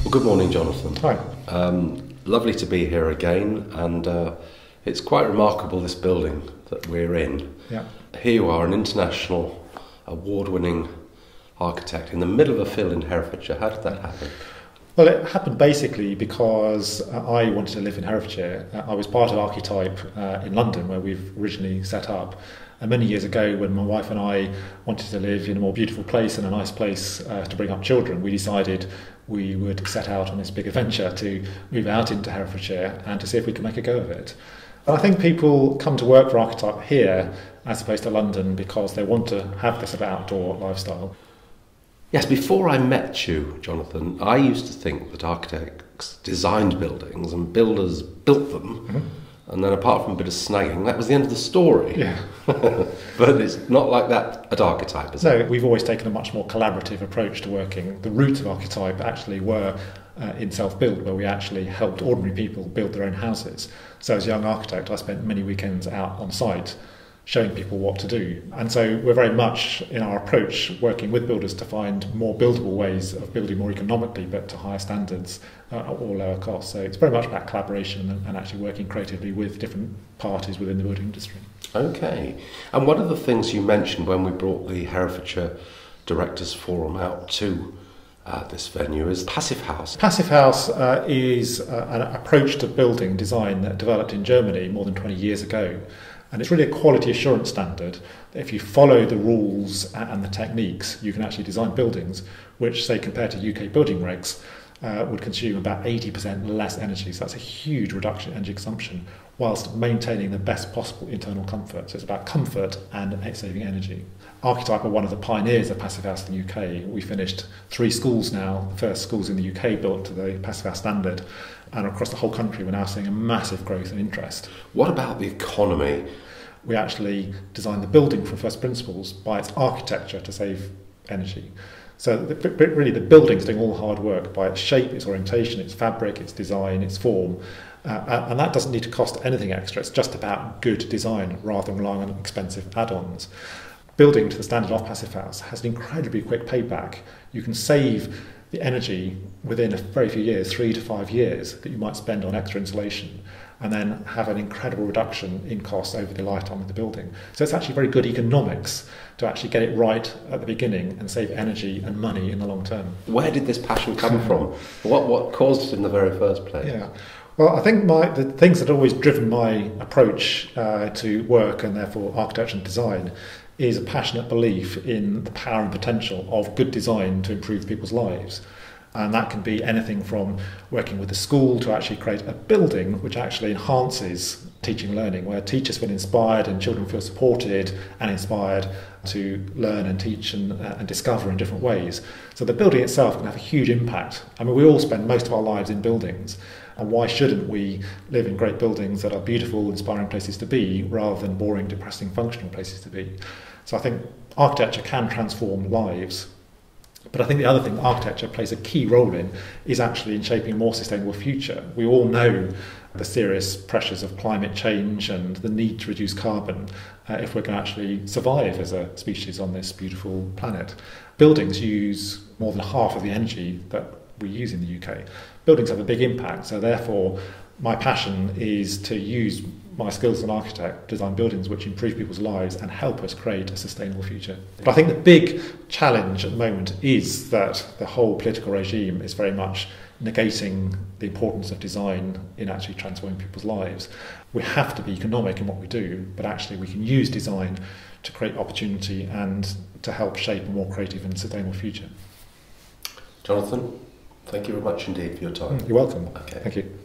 Well, good morning, Jonathan. Hi. Lovely to be here again, and it's quite remarkable, this building that we're in. Yeah. Here you are, an international award-winning architect in the middle of a field in Herefordshire. How did that happen? Well, it happened basically because I wanted to live in Herefordshire. I was part of Architype in London, where we've originally set up. And many years ago, when my wife and I wanted to live in a more beautiful place and a nice place to bring up children, we decided we would set out on this big adventure to move out into Herefordshire and to see if we could make a go of it. And I think people come to work for Architype here as opposed to London because they want to have this sort of outdoor lifestyle. Yes, before I met you, Jonathan, I used to think that architects designed buildings and builders built them, and then apart from a bit of snagging, that was the end of the story. Yeah. But it's not like that at Architype, is it? No, we've always taken a much more collaborative approach to working. The roots of Architype actually were in self-build, where we actually helped ordinary people build their own houses. So as a young architect, I spent many weekends out on site showing people what to do. And so we're very much, in our approach, working with builders to find more buildable ways of building more economically, but to higher standards or lower costs. So it's very much about collaboration and actually working creatively with different parties within the building industry. Okay. And one of the things you mentioned when we brought the Herefordshire Directors Forum out to this venue is Passive House. Passive House is an approach to building design that developed in Germany more than 20 years ago. And it's really a quality assurance standard. If you follow the rules and the techniques, you can actually design buildings which, say, compared to UK building regs, would consume about 80% less energy. So that's a huge reduction in energy consumption, whilst maintaining the best possible internal comfort. So it's about comfort and saving energy. Architype are one of the pioneers of Passive House in the UK. We finished 3 schools now, the first schools in the UK built to the Passive House standard. And across the whole country, we're now seeing a massive growth and interest. What about the economy? We actually designed the building from first principles by its architecture to save energy. So really the building's doing all the hard work by its shape, its orientation, its fabric, its design, its form. And that doesn't need to cost anything extra. It's just about good design rather than relying on expensive add-ons. Building to the standard of Passive House has an incredibly quick payback. You can save the energy within a very few years, 3 to 5 years, that you might spend on extra insulation, and then have an incredible reduction in costs over the lifetime of the building. So it's actually very good economics to actually get it right at the beginning and save energy and money in the long term. Where did this passion come from? What caused it in the very first place? Yeah. Well, I think the things that have always driven my approach to work and therefore architecture and design is a passionate belief in the power and potential of good design to improve people's lives. And that can be anything from working with the school to actually create a building which actually enhances teaching and learning, where teachers feel inspired and children feel supported and inspired to learn and teach and discover in different ways. So the building itself can have a huge impact. I mean, we all spend most of our lives in buildings. And why shouldn't we live in great buildings that are beautiful, inspiring places to be, rather than boring, depressing, functional places to be? So I think architecture can transform lives. But I think the other thing architecture plays a key role in is actually in shaping a more sustainable future. We all know the serious pressures of climate change and the need to reduce carbon if we're going to actually survive as a species on this beautiful planet. Buildings use more than half of the energy that we use in the UK. Buildings have a big impact, so therefore my passion is to use my skills as an architect to design buildings which improve people's lives and help us create a sustainable future. But I think the big challenge at the moment is that the whole political regime is very much negating the importance of design in actually transforming people's lives. We have to be economic in what we do, but actually we can use design to create opportunity and to help shape a more creative and sustainable future. Jonathan, thank you very much indeed for your time. You're welcome. Okay. Thank you.